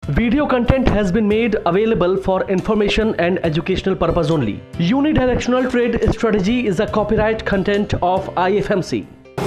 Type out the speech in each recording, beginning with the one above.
Video content has been made available for information and educational purpose only. Unidirectional trade strategy is a copyright content of IFMC.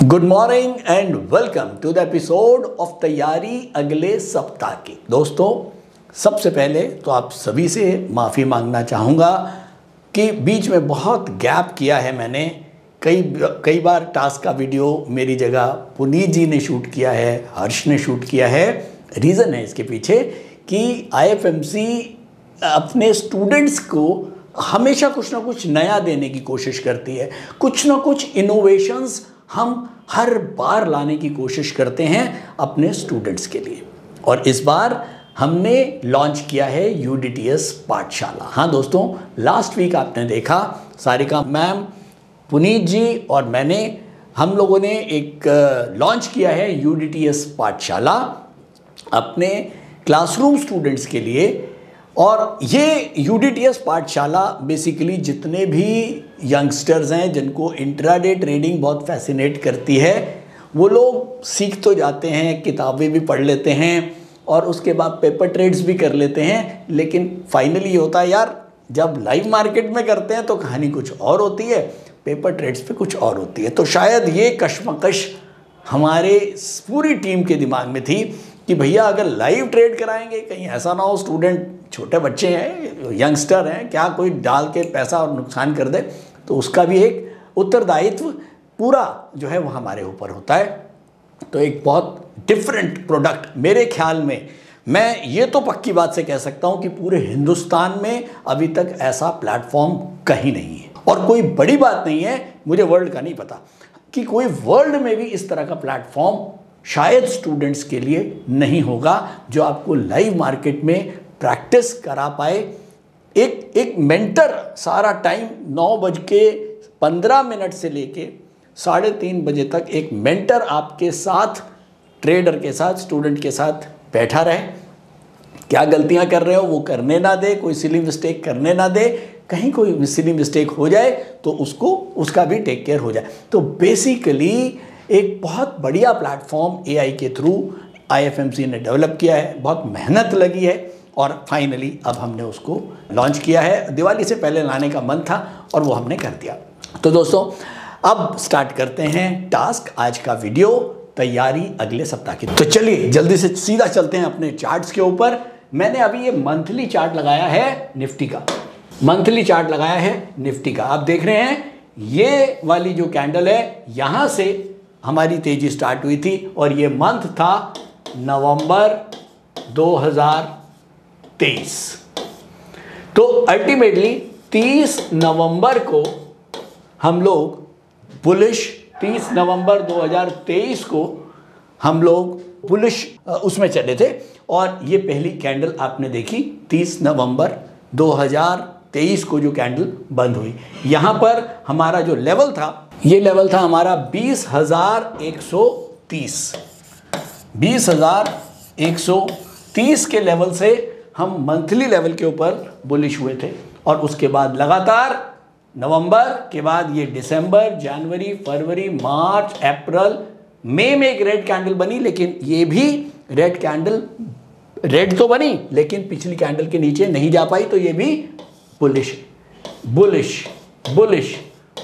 Good morning and welcome to the episode of तैयारी अगले सप्ताह की। दोस्तों, सबसे पहले तो आप सभी से माफ़ी मांगना चाहूँगा कि बीच में बहुत गैप किया है मैंने। कई बार टास्क का वीडियो मेरी जगह पुनीत जी ने शूट किया है, हर्ष ने शूट किया है। रीज़न है इसके पीछे कि IFMC अपने स्टूडेंट्स को हमेशा कुछ ना कुछ नया देने की कोशिश करती है। कुछ ना कुछ इनोवेशंस हम हर बार लाने की कोशिश करते हैं अपने स्टूडेंट्स के लिए। और इस बार हमने लॉन्च किया है UDTS पाठशाला। हाँ दोस्तों, लास्ट वीक आपने देखा सारिका मैम, पुनीत जी और हम लोगों ने एक लॉन्च किया है UDTS पाठशाला अपने क्लासरूम स्टूडेंट्स के लिए। और ये UDTS पाठशाला बेसिकली जितने भी यंगस्टर्स हैं जिनको इंट्राडे ट्रेडिंग बहुत फैसिनेट करती है, वो लोग सीख तो जाते हैं, किताबें भी पढ़ लेते हैं और उसके बाद पेपर ट्रेड्स भी कर लेते हैं। लेकिन फाइनली होता है यार, जब लाइव मार्केट में करते हैं तो कहानी कुछ और होती है, पेपर ट्रेड्स पे कुछ और होती है। तो शायद ये कश्मकश हमारे पूरी टीम के दिमाग में थी कि भैया अगर लाइव ट्रेड कराएंगे कहीं ऐसा ना हो स्टूडेंट, छोटे बच्चे हैं, यंगस्टर हैं, क्या कोई डाल के पैसा और नुकसान कर दे, तो उसका भी एक उत्तरदायित्व पूरा जो है वो हमारे ऊपर होता है। तो एक बहुत डिफरेंट प्रोडक्ट मेरे ख्याल में, मैं ये तो पक्की बात से कह सकता हूँ कि पूरे हिंदुस्तान में अभी तक ऐसा प्लेटफॉर्म कहीं नहीं है। और कोई बड़ी बात नहीं है, मुझे वर्ल्ड का नहीं पता कि कोई वर्ल्ड में भी इस तरह का प्लेटफॉर्म शायद स्टूडेंट्स के लिए नहीं होगा जो आपको लाइव मार्केट में प्रैक्टिस करा पाए। एक मेंटर सारा टाइम 9:15 से लेके 3:30 बजे तक एक मेंटर आपके साथ, ट्रेडर के साथ, स्टूडेंट के साथ बैठा रहे। क्या गलतियां कर रहे हो वो करने ना दे, कोई सिली मिस्टेक करने ना दे, कहीं कोई सिली मिस्टेक हो जाए तो उसका भी टेक केयर हो जाए। तो बेसिकली एक बहुत बढ़िया प्लेटफॉर्म AI के थ्रू IFMC ने डेवलप किया है, बहुत मेहनत लगी है और फाइनली अब हमने उसको लॉन्च किया है। दिवाली से पहले लाने का मन था और वो हमने कर दिया। तो दोस्तों, अब स्टार्ट करते हैं टास्क, आज का वीडियो, तैयारी अगले सप्ताह की। तो चलिए जल्दी से सीधा चलते हैं अपने चार्ट्स के ऊपर। मैंने अभी ये मंथली चार्ट लगाया है निफ्टी का, मंथली चार्ट लगाया है निफ्टी का। आप देख रहे हैं ये वाली जो कैंडल है, यहां से हमारी तेजी स्टार्ट हुई थी और ये मंथ था नवंबर 2023। तो अल्टीमेटली 30 नवंबर को हम लोग बुलिश, 30 नवंबर 2023 को हम लोग बुलिश उसमें चले थे। और ये पहली कैंडल आपने देखी 30 नवंबर 2023 को जो कैंडल बंद हुई, यहाँ पर हमारा जो लेवल था, ये लेवल था हमारा 20,130। 20,130 के लेवल से हम मंथली लेवल के ऊपर बुलिश हुए थे। और उसके बाद लगातार नवंबर के बाद ये दिसंबर, जनवरी, फरवरी, मार्च, अप्रैल, मई में एक रेड कैंडल बनी, लेकिन ये भी रेड कैंडल, रेड तो बनी लेकिन पिछली कैंडल के नीचे नहीं जा पाई, तो ये भी bullish bullish bullish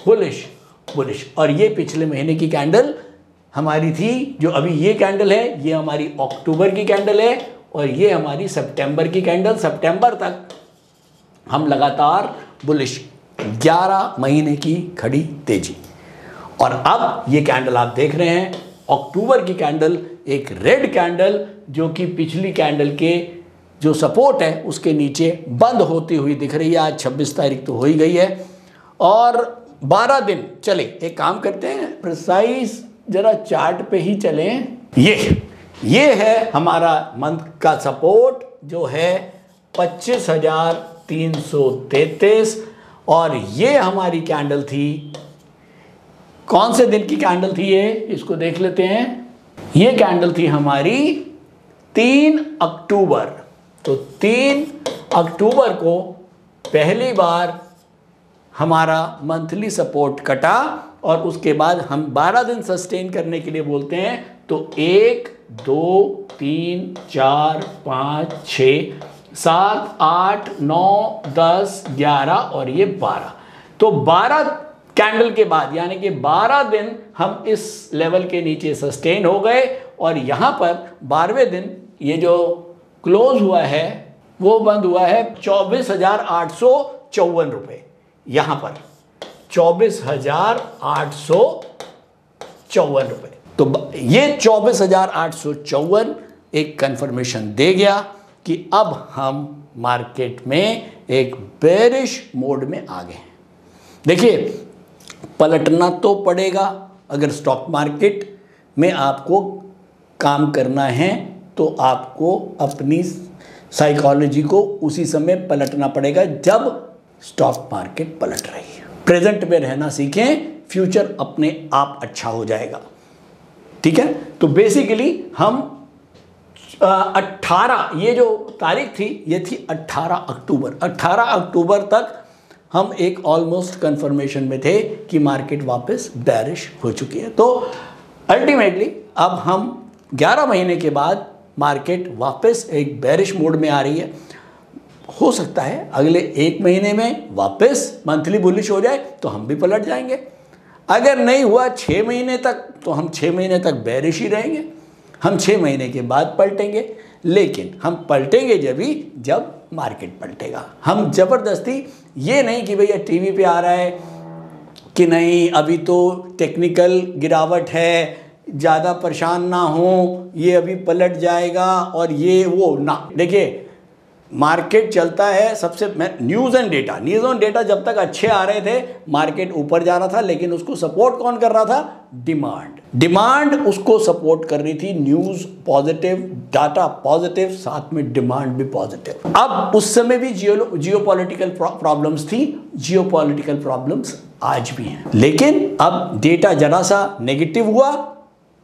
bullish bullish. और ये पिछले महीने की कैंडल हमारी थी, जो अभी ये कैंडल है, ये हमारी अक्टूबर की कैंडल है और ये हमारी सितंबर की कैंडल। सितंबर तक हम लगातार बुलिश, 11 महीने की खड़ी तेजी। और अब ये कैंडल आप देख रहे हैं, अक्टूबर की कैंडल, एक रेड कैंडल जो कि पिछली कैंडल के जो सपोर्ट है उसके नीचे बंद होती हुई दिख रही है। आज 26 तारीख तो हो ही गई है और 12 दिन चले। एक काम करते हैं, प्रिसाइज जरा चार्ट पे ही चलें। ये है हमारा मंथ का सपोर्ट जो है 25,333 और ये हमारी कैंडल थी। कौन से दिन की कैंडल थी ये, इसको देख लेते हैं। ये कैंडल थी हमारी 3 अक्टूबर। तो 3 अक्टूबर को पहली बार हमारा मंथली सपोर्ट कटा और उसके बाद हम 12 दिन सस्टेन करने के लिए बोलते हैं। तो 1, 2 3 4 5 6 7 8 9 10 11 और ये 12। तो 12 कैंडल के बाद यानी कि 12 दिन हम इस लेवल के नीचे सस्टेन हो गए और यहां पर 12वें दिन ये जो क्लोज हुआ है वो बंद हुआ है 24,854 रुपए। यहां पर 24,854 रुपए। तो ये 24,854 एक कंफर्मेशन दे गया कि अब हम मार्केट में एक बेरिश मोड में आ गए हैं। देखिए, पलटना तो पड़ेगा। अगर स्टॉक मार्केट में आपको काम करना है तो आपको अपनी साइकोलॉजी को उसी समय पलटना पड़ेगा जब स्टॉक मार्केट पलट रही है। प्रेजेंट में रहना सीखें, फ्यूचर अपने आप अच्छा हो जाएगा। ठीक है, तो बेसिकली हम 18 ये जो तारीख थी ये थी 18 अक्टूबर। 18 अक्टूबर तक हम एक ऑलमोस्ट कंफर्मेशन में थे कि मार्केट वापस बेरिश हो चुकी है। तो अल्टीमेटली अब हम 11 महीने के बाद मार्केट वापस एक बेरिश मोड में आ रही है। हो सकता है अगले 1 महीने में वापस मंथली बुलिश हो जाए तो हम भी पलट जाएंगे। अगर नहीं हुआ 6 महीने तक तो हम 6 महीने तक बेरिश ही रहेंगे। हम 6 महीने के बाद पलटेंगे, लेकिन हम पलटेंगे जब मार्केट पलटेगा। हम ज़बरदस्ती ये नहीं कि भैया टीवी पे आ रहा है कि नहीं अभी तो टेक्निकल गिरावट है, ज़्यादा परेशान ना हो, ये अभी पलट जाएगा और ये वो ना। देखिए, मार्केट चलता है सबसे न्यूज़ एंड डेटा जब तक अच्छे आ रहे थे मार्केट ऊपर जा रहा था, लेकिन उसको सपोर्ट कौन कर रहा था? डिमांड उसको सपोर्ट कर रही थी। न्यूज़ पॉजिटिव, डाटा पॉजिटिव, साथ में डिमांड भी पॉजिटिव। अब उस समय भी जियोपॉलिटिकल प्रॉब्लम्स थी, जियोपॉलिटिकल प्रॉब्लम्स आज भी हैं, लेकिन अब डेटा जरा सा नेगेटिव हुआ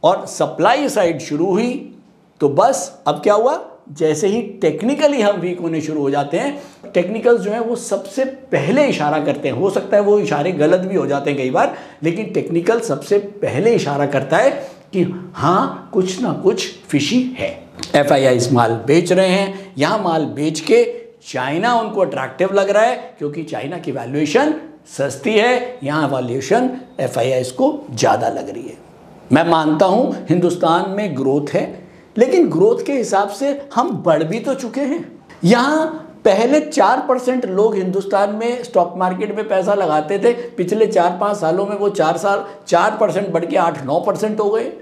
और सप्लाई साइड शुरू हुई। तो बस अब क्या हुआ, जैसे ही टेक्निकली हम वीक होने शुरू हो जाते हैं, टेक्निकल्स जो है वो सबसे पहले इशारा करते हैं। हो सकता है वो इशारे गलत भी हो जाते हैं कई बार, लेकिन टेक्निकल सबसे पहले इशारा करता है कि हाँ कुछ ना कुछ फिशी है। FIIs माल बेच रहे हैं, यहाँ माल बेच के चाइना उनको अट्रैक्टिव लग रहा है क्योंकि चाइना की वैल्यूएशन सस्ती है, यहाँ वैल्यूएशन FIIs को ज़्यादा लग रही है। मैं मानता हूँ हिंदुस्तान में ग्रोथ है, लेकिन ग्रोथ के हिसाब से हम बढ़ भी तो चुके हैं। यहाँ पहले 4% लोग हिंदुस्तान में स्टॉक मार्केट में पैसा लगाते थे। पिछले 4-5 सालों में वो 4% बढ़ के 8-9% हो गए।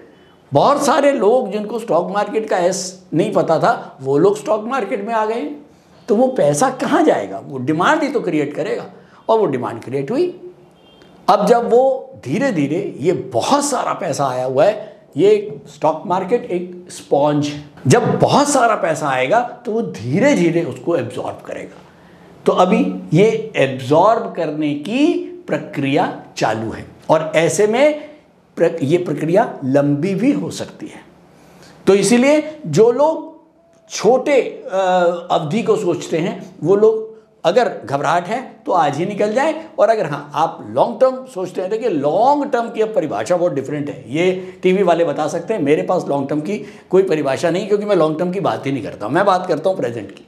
बहुत सारे लोग जिनको स्टॉक मार्केट का नहीं पता था वो लोग स्टॉक मार्केट में आ गए। तो वो पैसा कहाँ जाएगा? वो डिमांड ही तो क्रिएट करेगा, और वो डिमांड क्रिएट हुई। अब जब वो धीरे धीरे ये बहुत सारा पैसा आया हुआ है, ये स्टॉक मार्केट एक स्पॉन्ज है। जब बहुत सारा पैसा आएगा तो वो धीरे धीरे उसको एब्जॉर्ब करेगा। तो अभी ये एब्जॉर्ब करने की प्रक्रिया चालू है और ऐसे में ये प्रक्रिया लंबी भी हो सकती है। तो इसीलिए जो लोग छोटे अवधि को सोचते हैं वो लोग अगर घबराहट है तो आज ही निकल जाए, और अगर हाँ आप लॉन्ग टर्म सोचते हैं, देखिए लॉन्ग टर्म की अब परिभाषा बहुत डिफरेंट है। ये टीवी वाले बता सकते हैं, मेरे पास लॉन्ग टर्म की कोई परिभाषा नहीं, क्योंकि मैं लॉन्ग टर्म की बात ही नहीं करता, मैं बात करता हूँ प्रेजेंट की।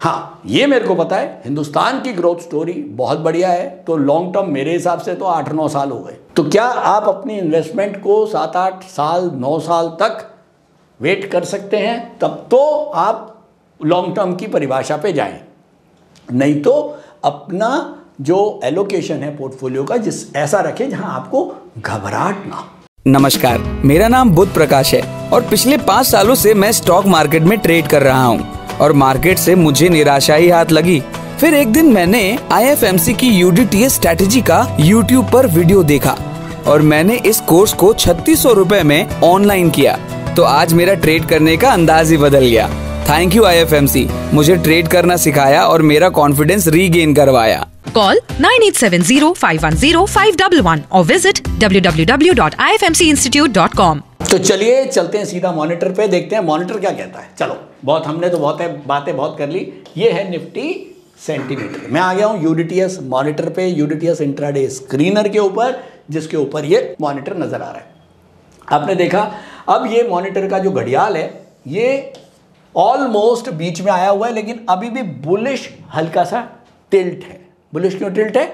हाँ ये मेरे को पता है हिंदुस्तान की ग्रोथ स्टोरी बहुत बढ़िया है, तो लॉन्ग टर्म मेरे हिसाब से तो 8-9 साल हो गए। तो क्या आप अपनी इन्वेस्टमेंट को 7-8 साल 9 साल तक वेट कर सकते हैं? तब तो आप लॉन्ग टर्म की परिभाषा पे जाएं, नहीं तो अपना जो एलोकेशन है पोर्टफोलियो का ऐसा रखें जहां आपको घबराहट ना हो। नमस्कार, मेरा नाम बुध प्रकाश है और पिछले 5 सालों से मैं स्टॉक मार्केट में ट्रेड कर रहा हूं और मार्केट से मुझे निराशा ही हाथ लगी। फिर एक दिन मैंने IFMC की UDTS स्ट्रेटेजी का YouTube पर वीडियो देखा और मैंने इस कोर्स को 3600 रुपए में ऑनलाइन किया। तो आज मेरा ट्रेड करने का अंदाज ही बदल गया। थैंक यू IFMC, मुझे ट्रेड करना सिखाया और मेरा कॉन्फिडेंस रीगेन करवाया। Call 9870-510-511 or visit www.ifmcinstitute.com। तो चलिए चलते हैं सीधा मॉनिटर पे, देखते हैं मॉनिटर क्या कहता है। चलो हमने तो बातें बहुत कर ली। ये है निफ्टी सेंटीमीटर। मैं आ गया हूँ UDTS मॉनिटर पे, UDTS इंट्राडे स्क्रीनर के ऊपर, जिसके ऊपर ये मॉनिटर नजर आ रहा है। आपने देखा अब ये मॉनिटर का जो घड़ियाल है ये ऑलमोस्ट बीच में आया हुआ है, लेकिन अभी भी बुलिश हल्का सा टिल्ट है। बुलिश क्यों टिल्ट है?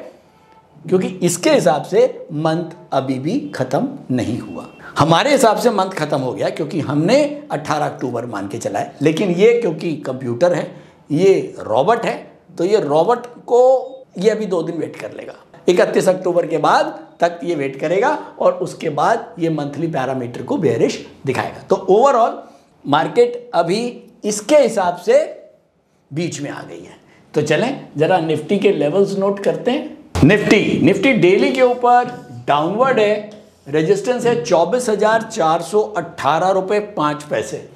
क्योंकि इसके हिसाब से मंथ अभी भी खत्म नहीं हुआ। हमारे हिसाब से मंथ खत्म हो गया क्योंकि हमने 18 अक्टूबर मान के चला है, लेकिन ये क्योंकि कंप्यूटर है, ये रॉबट है, तो ये रॉबट को ये अभी 2 दिन वेट कर लेगा। 31 अक्टूबर के बाद तक ये वेट करेगा और उसके बाद ये मंथली पैरामीटर को बेयरिश दिखाएगा। तो ओवरऑल मार्केट अभी इसके हिसाब से बीच में आ गई है। तो चलें जरा निफ्टी के लेवल्स नोट करते हैं। निफ्टी डेली के ऊपर डाउनवर्ड है, रेजिस्टेंस है 24,418 रुपये 5 पैसे।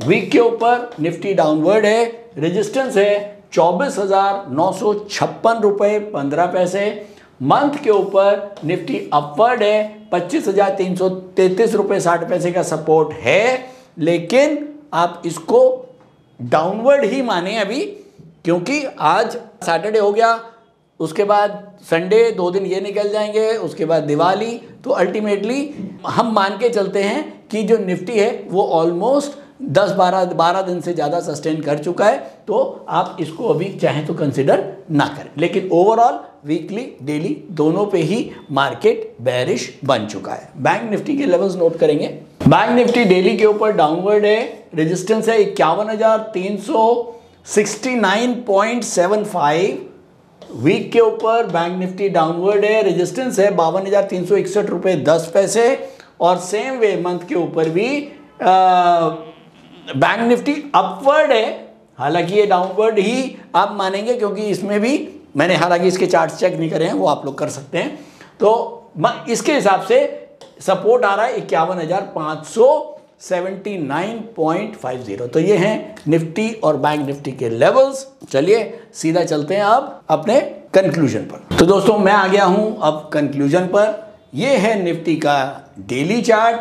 वीक के ऊपर निफ्टी डाउनवर्ड है, रेजिस्टेंस है 24,956 रुपये 15 पैसे। मंथ के ऊपर निफ्टी अपवर्ड है, 25,333 रुपये 60 पैसे का सपोर्ट है, लेकिन आप इसको डाउनवर्ड ही माने अभी, क्योंकि आज सैटरडे हो गया, उसके बाद संडे, 2 दिन ये निकल जाएंगे, उसके बाद दिवाली। तो अल्टीमेटली हम मान के चलते हैं कि जो निफ्टी है वो ऑलमोस्ट 10-12 दिन से ज़्यादा सस्टेन कर चुका है, तो आप इसको अभी चाहें तो कंसिडर ना करें। लेकिन ओवरऑल वीकली डेली दोनों पे ही मार्केट बेरिश बन चुका है। बैंक निफ्टी के लेवल्स नोट करेंगे। बैंक निफ्टी डेली के ऊपर डाउनवर्ड है, रेजिस्टेंस है 51,369.75। वीक के ऊपर बैंक निफ्टी डाउनवर्ड है, रेजिस्टेंस है 52,361 रुपये 10 पैसे। और सेम वे मंथ के ऊपर भी बैंक निफ्टी अपवर्ड है, हालांकि ये डाउनवर्ड ही आप मानेंगे क्योंकि इसमें भी मैंने हालांकि इसके चार्ट्स चेक नहीं करे हैं, वो आप लोग कर सकते हैं। तो इसके हिसाब से सपोर्ट आ रहा है 51,579.50। तो ये हैं निफ्टी और बैंक निफ्टी के लेवल्स। चलिए सीधा चलते हैं अब अपने कंक्लूजन पर। तो दोस्तों मैं आ गया हूं अब कंक्लूजन पर। ये है निफ्टी का डेली चार्ट,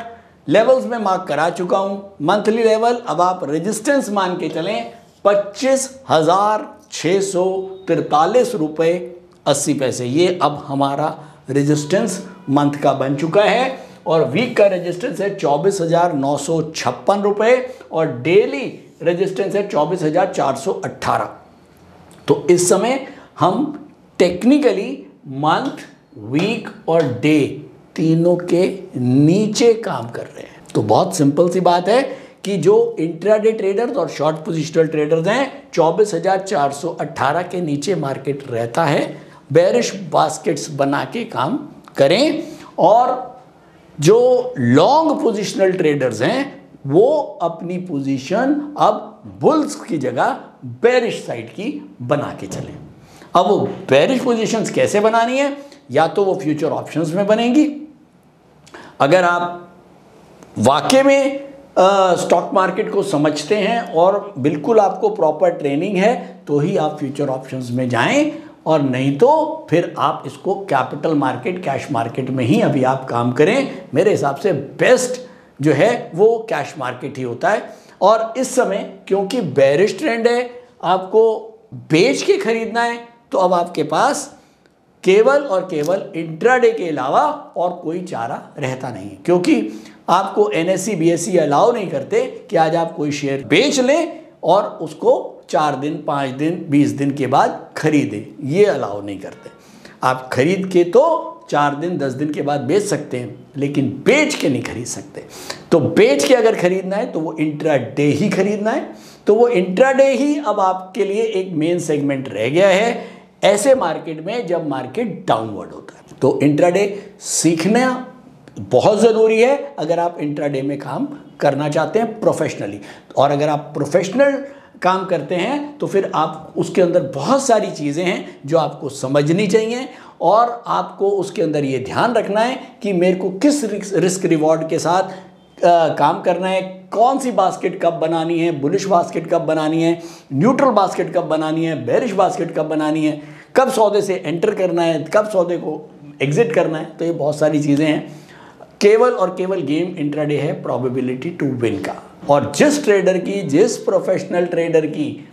लेवल्स में मार्क करा चुका हूं। मंथली लेवल अब आप रेजिस्टेंस मान के चलें 25,643 रुपये 80 पैसे। ये अब हमारा रेजिस्टेंस मंथ का बन चुका है। और वीक का रेजिस्टेंस है 24,956 रुपये और डेली रेजिस्टेंस है 24,418। तो इस समय हम टेक्निकली मंथ, वीक और डे तीनों के नीचे काम कर रहे हैं। तो बहुत सिंपल सी बात है कि जो इंट्राडे ट्रेडर्स और शॉर्ट पोजिशनल ट्रेडर्स हैं 24,418 के नीचे मार्केट रहता है। बेरिश बास्केट्स बना के काम करें। और जो लॉन्ग पोजिशनल ट्रेडर्स हैं वो अपनी पोजीशन अब बुल्स की जगह बेरिश साइड की बना के चलें। अब वो बेरिश पोजीशंस कैसे बनानी है? या तो वो फ्यूचर ऑप्शंस में बनेंगी, अगर आप वाकई में स्टॉक मार्केट को समझते हैं और बिल्कुल आपको प्रॉपर ट्रेनिंग है तो ही आप फ्यूचर ऑप्शंस में जाएं, और नहीं तो फिर आप इसको कैपिटल मार्केट, कैश मार्केट में ही अभी आप काम करें। मेरे हिसाब से बेस्ट जो है वो कैश मार्केट ही होता है। और इस समय क्योंकि बेरिश ट्रेंड है, आपको बेच के खरीदना है, तो अब आपके पास केवल और केवल इंट्राडे के अलावा और कोई चारा रहता नहीं है, क्योंकि आपको NSE BSE अलाउ नहीं करते कि आज आप कोई शेयर बेच लें और उसको 4 दिन, 5 दिन, 20 दिन के बाद खरीदें। ये अलाउ नहीं करते। आप खरीद के तो 4 दिन, 10 दिन के बाद बेच सकते हैं, लेकिन बेच के नहीं खरीद सकते। तो बेच के अगर खरीदना है तो वो इंट्राडे ही खरीदना है। तो वो इंट्राडे ही अब आपके लिए एक मेन सेगमेंट रह गया है ऐसे मार्केट में जब मार्केट डाउनवर्ड होता है। तो इंट्राडे सीखना बहुत ज़रूरी है अगर आप इंट्राडे में काम करना चाहते हैं प्रोफेशनली। और अगर आप प्रोफेशनल काम करते हैं तो फिर आप उसके अंदर बहुत सारी चीज़ें हैं जो आपको समझनी चाहिए, और आपको उसके अंदर ये ध्यान रखना है कि मेरे को किस रिस्क रिवॉर्ड के साथ काम करना है, कौन सी बास्केट कब बनानी है, बुलिश बास्केट कब बनानी है, न्यूट्रल बास्केट कब बनानी है, बेरिश बास्केट कब बनानी है, कब सौदे से एंटर करना है, कब सौदे को एग्जिट करना है। तो ये बहुत सारी चीज़ें हैं। केवल और केवल गेम इंट्राडे है प्रोबेबिलिटी टू विन का, और जिस ट्रेडर की, जिस प्रोफेशनल ट्रेडर की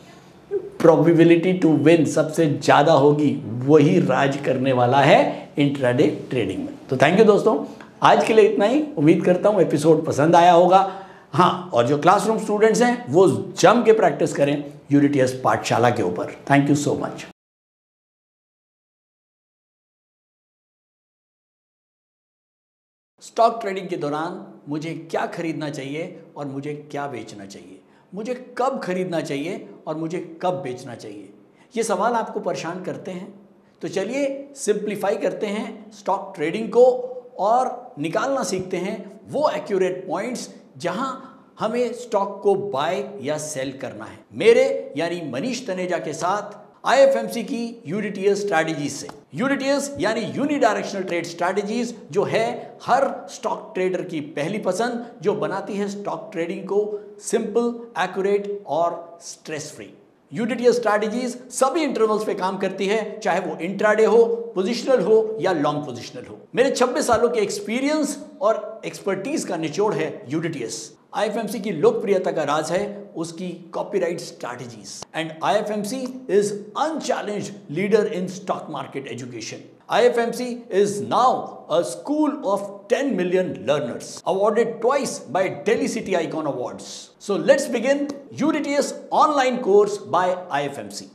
प्रोबेबिलिटी टू विन सबसे ज़्यादा होगी वही राज करने वाला है इंट्राडे ट्रेडिंग में। तो थैंक यू दोस्तों, आज के लिए इतना ही। उम्मीद करता हूँ एपिसोड पसंद आया होगा। हाँ, और जो क्लासरूम स्टूडेंट्स हैं वो जम के प्रैक्टिस करें यूडीटीएस पाठशाला के ऊपर। Thank you so much. Stock trading के दौरान मुझे क्या खरीदना चाहिए और मुझे क्या बेचना चाहिए, मुझे कब खरीदना चाहिए और मुझे कब बेचना चाहिए, ये सवाल आपको परेशान करते हैं। तो चलिए सिंप्लीफाई करते हैं स्टॉक ट्रेडिंग को और निकालना सीखते हैं वो एक्यूरेट पॉइंट्स जहां हमें स्टॉक को बाय या सेल करना है। मेरे यानी मनीष तनेजा के साथ आईएफएमसी की यूडीटीएस स्ट्रैटेजीज से। यूडीटीएस यानी यूनिडायरेक्शनल ट्रेड स्ट्रैटेजीज जो है हर स्टॉक ट्रेडर की पहली पसंद, जो बनाती है स्टॉक ट्रेडिंग को सिंपल, एक्यूरेट और स्ट्रेस फ्री। यूडीटीएस स्ट्रैटेजीज सभी इंटरवल्स पे काम करती है, चाहे वो इंट्राडे हो, पोजिशनल हो या लॉन्ग पोजिशनल हो। मेरे 26 सालों के एक्सपीरियंस और एक्सपर्टीज का निचोड़ है यूडीटीएस। आईएफएमसी की लोकप्रियता का राज है उसकी copyright strategies, and IFMC is unchallenged leader in stock market education. IFMC is now a school of 10 million learners, awarded twice by Delhi City Icon Awards. So let's begin UDTS online course by IFMC.